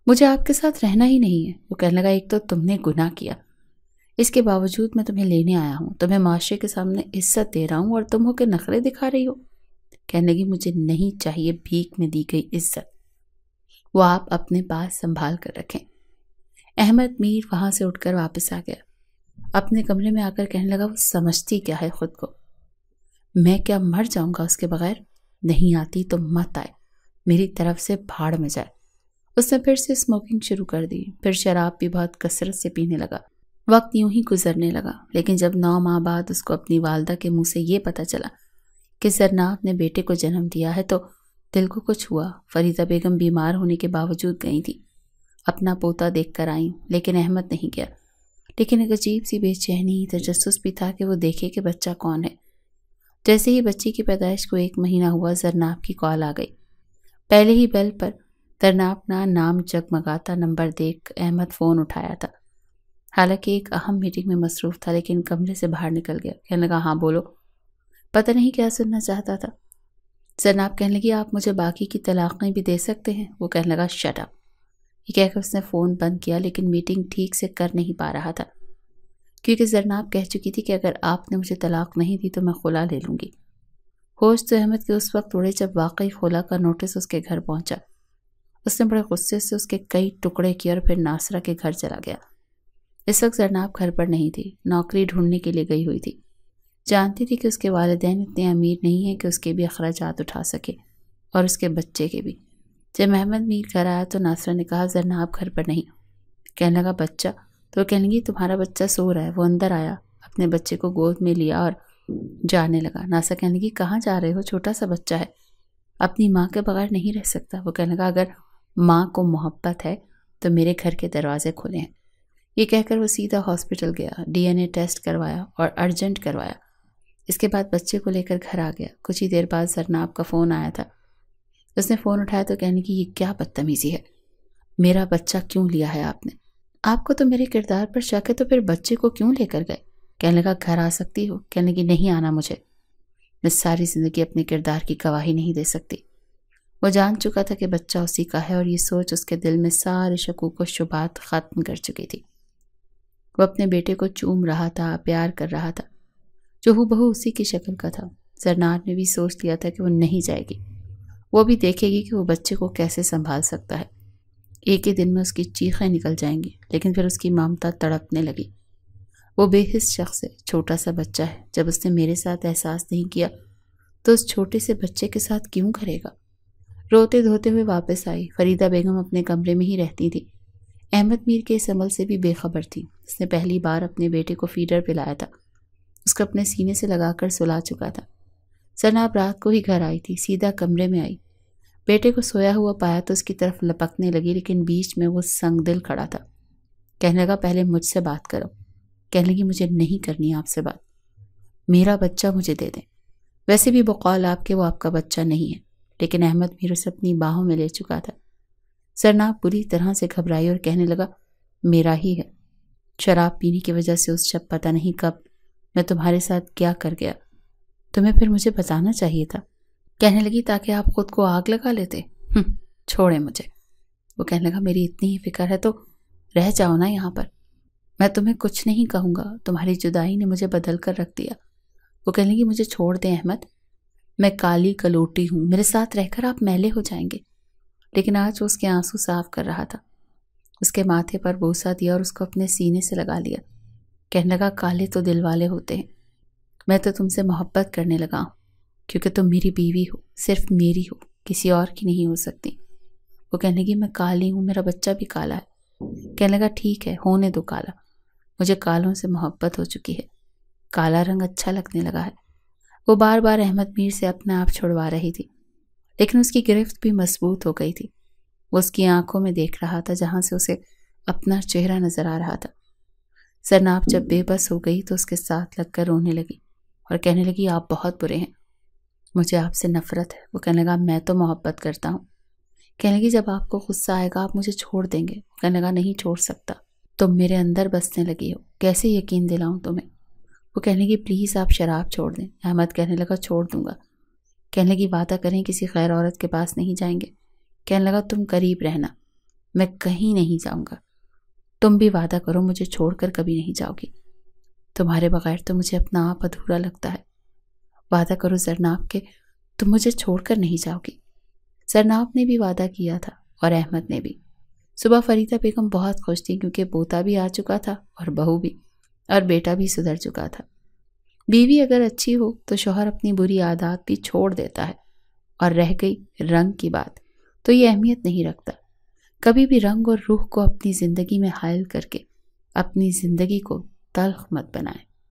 مجھے آپ کے ساتھ رہنا ہی نہیں ہے۔ وہ کہنے لگا ایک تو تم نے گناہ کیا، اس کے باوجود میں تمہیں لینے آیا ہوں، تمہیں معاشرے کے سامنے عزت دے رہا ہوں، اور تم ہو کے نخرے دکھا رہی ہو۔ کہنے لگی مجھے نہیں چاہیے بھیک میں دی گئی عزت، وہ آپ اپنے پاس سنبھال کر رکھیں۔ احمد میر وہاں سے اٹھ کر واپس آ گیا، اپنے کمرے میں آ کر کہنے لگا وہ سمجھتی کیا ہے خود کو، میں کیا مر جاؤں گا اس کے بغیر؟ نہیں آتی تو مت آئے، میری طرف سے بھاڑ میں جائے۔ اس نے پھر سے اسموکنگ شروع کر دی، پھر شراب بھی بہت کثرت سے پینے لگا۔ وقت یوں ہی گزرنے لگا، لیکن جب 9 ماہ بعد اس کو اپنی والدہ کے منہ سے یہ پتہ چلا کہ زرناب نے بیٹے کو جنم دیا ہے تو دل کو کچھ ہوا۔ فریدہ بیگم بیمار ہونے کے باوجود گئی تھی، اپنا پوتا دیکھ کر آئیں، لیکن احمد نہیں گیا۔ لیکن ایک عجیب سی بے چینی، تجسس بھی تھا کہ وہ دیکھے کہ بچہ کون ہے۔ جیسے ہی بچی کی پیدائش کو 1 مہینہ ہوا، زرناب کی کال آ گئی۔ پہلے ہی بیل پر زرناب کا نام جگمگاتا نمبر دیکھ احمد فون اٹھایا تھا۔ حالانکہ ایک اہم میٹنگ میں مصروف تھا، لیکن کمرے سے باہر نکل گیا۔ کہنے لگا ہاں بولو، پتہ نہیں کیا سننا چاہتا تھا۔ زرناب کہنے لگی آپ مجھے باقی کی طلاقیں بھی دے سکتے ہیں؟ وہ کہنے لگا شٹ اپ۔ یہ کہہ کر اس نے فون بند کیا، لیکن میٹنگ ٹھیک سے کر نہیں پا رہا تھا، کیونکہ زرناب کہہ چکی تھی کہ اگر آپ نے مجھے طلاق نہیں دی تو میں خلا لے لوں گی۔ ہوش تو احمد کے اس وقت اڑے جب واقعی خلا کا نوٹس اس کے گھر پہنچا۔ اس نے بڑے غصے سے اس کے کئی ٹکڑے کیے اور پھر ناصرہ کے گھر چلا گیا۔ اس وقت زرناب گھر پر نہیں تھی، نوکری ڈھونڈنے کے لیے گئی ہوئی تھی۔ جانتی تھی کہ اس کے والدین اتنے امیر نہیں ہیں کہ اس کے بھی اخراجات اٹھا سکے، اور اس کے بچے کے بھی۔ جب احمد میر گھر آیا تو ناصرہ نے کہا زرناب گھر پر نہیں۔ کہنے لگا بچہ؟ تو وہ کہنے لگی تمہارا بچہ سو رہا ہے۔ وہ اندر آیا، اپنے بچے کو گود میں لیا اور جانے لگا۔ ناسا کہنے لگی کہاں جا رہے ہو؟ چھوٹا سا بچہ ہے، اپنی ماں کے بغیر نہیں رہ سکتا۔ وہ کہنے لگا اگر ماں کو محبت ہے تو میرے گھر کے دروازے کھلے ہیں۔ یہ کہہ کر وہ سیدھا ہاسپٹل گیا، DNA ٹیسٹ کروایا اور ارجنٹ کروایا۔ اس کے بعد بچے کو لے کر گھر آ گیا۔ کچھ ہی دیر بعد زرناب کا فون آیا تھا۔ اس نے فون اٹھایا تو کہنے کی یہ کیا بدتمیزی ہے، میرا بچہ کیوں لیا ہے آپ نے؟ آپ کو تو میرے کردار پر شک ہے تو پھر بچے کو کیوں لے کر گئے؟ کہنے لگا گھر آ سکتی ہو؟ کہنے کی نہیں آنا مجھے، میں ساری زندگی اپنے کردار کی گواہی نہیں دے سکتی۔ وہ جان چکا تھا کہ بچہ اسی کا ہے اور یہ سوچ اس کے دل میں سارے شکوک و شبہات ختم کر چکی تھی۔ وہ اپنے بیٹے کو چوم رہا تھا، پیار کر رہا تھا، جو ہو بہو اسی کی شکل کا تھا۔ زرناب نے بھی سوچ لیا تھا کہ وہ نہیں جائے گی، وہ بھی دیکھے گی کہ وہ بچے کو کیسے سنبھال سکتا ہے۔ ایک ہی دن میں اس کی چیخیں نکل جائیں گی، لیکن پھر اس کی ممتا تڑپنے لگی۔ وہ بے حس شخص ہے، چھوٹا سا بچہ ہے، جب اس نے میرے ساتھ احساس نہیں کیا تو اس چھوٹے سے بچے کے ساتھ کیوں کرے گا؟ روتے دھوتے ہوئے واپس آئی۔ فریدہ بیگم اپنے کمرے میں ہی رہتی تھی، احمد میر کے اس عمل سے بھی بے خبر تھی۔ اس نے پہلی بار اپنے بیٹے کو فیڈر پلایا تھا، اس کو اپنے سینے سے لگا کر سلا چکا تھا۔ زرناب رات کو ہی گھر آئی تھی، سیدھا کمرے میں آئی، بیٹے کو سویا ہوا پایا تو اس کی طرف لپکنے لگی، لیکن بیچ میں وہ سنگ دل کھڑا تھا۔ کہنے لگا پہلے مجھ سے بات کرو۔ کہنے لگی مجھے نہیں کرنی آپ سے بات، میرا بچہ مجھے دے دیں۔ ویسے بھی بقول آپ کے وہ آپ کا بچہ نہیں ہے، لیکن احمد میر اسے اپنی باہوں میں لے چکا تھا۔ زرناب بری طرح سے گھبرائی اور کہنے لگا میرا ہی ہے، شراب پینے کی وجہ سے اس شب پتہ نہیں کب میں تمہارے ساتھ کیا کر گیا، تمہیں پھر مجھے بتانا چاہیے تھا۔ کہنے لگی تاکہ آپ خود کو آگ لگا لیتے۔ چھوڑے مجھے۔ وہ کہنے لگا میری اتنی ہی فکر ہے تو رہ جاؤ نا یہاں پر، میں تمہیں کچھ نہیں کہوں گا، تمہاری جدائی نے مجھے بدل کر رکھ دیا۔ وہ کہنے لگی مجھے چھوڑ دیں احمد، میں کالی کلوٹی ہوں، میرے ساتھ رہ کر آپ میلے ہو جائیں گے۔ لیکن آج وہ اس کے آنسو صاف کر رہا تھا، اس کے ماتھے پر بوسہ دیا اور اس کو اپنے سینے سے لگا لیا۔ کہنے لگا کالے تو دل والے ہوتے ہیں، میں تو تم سے محبت کرنے لگا ہوں کیونکہ تم میری بیوی ہو، صرف میری ہو، کسی اور کی نہیں ہو سکتی۔ وہ کہنے لگی میں کالی ہوں، میرا بچہ بھی کالا ہے۔ کہنے لگا ٹھیک ہے، ہونے دو کالا، مجھے کالوں سے محبت ہو چکی ہے، کالا رنگ اچھا لگنے لگا ہے۔ وہ بار بار احمد میر سے اپنا آپ چھڑوا رہی تھی، لیکن اس کی گرفت بھی مضبوط ہو گئی تھی۔ وہ اس کی آنکھوں میں دیکھ رہا تھا جہاں سے اسے اپنا چہرہ نظر آ رہا تھا۔ زرناب جب بے بس ہو گئی تو اس کے ساتھ لگ کر رونے لگی اور کہنے لگی آپ بہت برے ہیں، مجھے آپ سے نفرت ہے۔ وہ کہنے لگا میں تو محبت کرتا ہوں۔ کہنے لگی جب آپ کو غصہ آئے گا آپ مجھے چھوڑ دیں گے۔ وہ کہنے لگا نہیں چھوڑ سکتا، تم میرے اندر بسنے لگی ہو، کیسے یقین دلاؤں تمہیں؟ وہ کہنے لگی پلیز آپ شراب چھوڑ دیں۔ احمد کہنے لگا چھوڑ دوں گا۔ کہنے لگی وعدہ کریں کسی غیر عورت کے پاس نہیں جائیں گے۔ کہنے لگا تم قریب رہنا، میں کہیں نہیں جاؤں گا، تم بھی وعدہ کرو مجھے چھوڑ کر کبھی نہیں جاؤ گی، تمہارے بغیر تو مجھے اپنا آپ ادھورا لگتا ہے، وعدہ کرو زرناب کہ تم مجھے چھوڑ کر نہیں جاؤ گی۔ زرناب نے بھی وعدہ کیا تھا اور احمد نے بھی۔ صبح فریدہ بیگم بہت خوش تھی کیونکہ پوتا بھی آ چکا تھا اور بہو بھی، اور بیٹا بھی سدھر چکا تھا۔ بیوی اگر اچھی ہو تو شوہر اپنی بری عادات بھی چھوڑ دیتا ہے، اور رہ گئی رنگ کی بات تو یہ اہمیت نہیں رکھتا۔ کبھی بھی رنگ اور روح کو اپنی زندگی میں حائل کر کے اپنی زندگی کو تلخ مت بنائیں۔